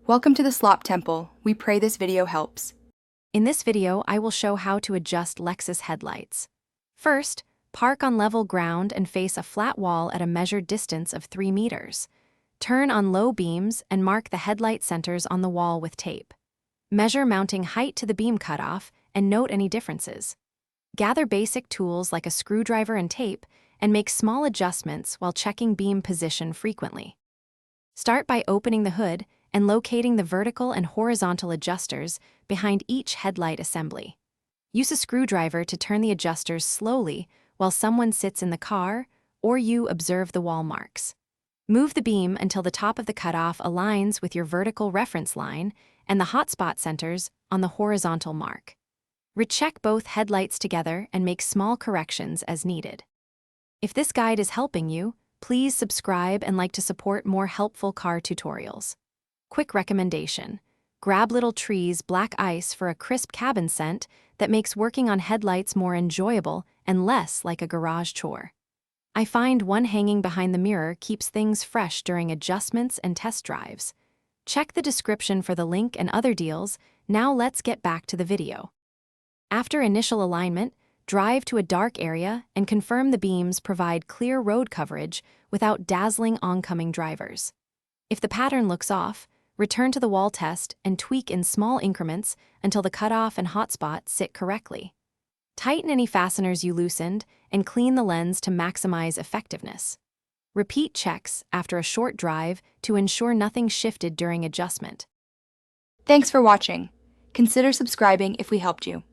Welcome to the Slop Temple. We pray this video helps. In this video, I will show how to adjust Lexus headlights. First, park on level ground and face a flat wall at a measured distance of 3 meters. Turn on low beams and mark the headlight centers on the wall with tape. Measure mounting height to the beam cutoff and note any differences. Gather basic tools like a screwdriver and tape and make small adjustments while checking beam position frequently. Start by opening the hood and locating the vertical and horizontal adjusters behind each headlight assembly. Use a screwdriver to turn the adjusters slowly while someone sits in the car or you observe the wall marks. Move the beam until the top of the cutoff aligns with your vertical reference line and the hotspot centers on the horizontal mark. Recheck both headlights together and make small corrections as needed. If this guide is helping you, please subscribe and like to support more helpful car tutorials. Quick recommendation: grab Little Tree's black ice for a crisp cabin scent that makes working on headlights more enjoyable and less like a garage chore. I find one hanging behind the mirror keeps things fresh during adjustments and test drives. Check the description for the link and other deals. Now let's get back to the video. After initial alignment, drive to a dark area and confirm the beams provide clear road coverage without dazzling oncoming drivers. If the pattern looks off, return to the wall test and tweak in small increments until the cutoff and hotspot sit correctly. Tighten any fasteners you loosened and clean the lens to maximize effectiveness. Repeat checks after a short drive to ensure nothing shifted during adjustment. Thanks for watching. Consider subscribing if we helped you.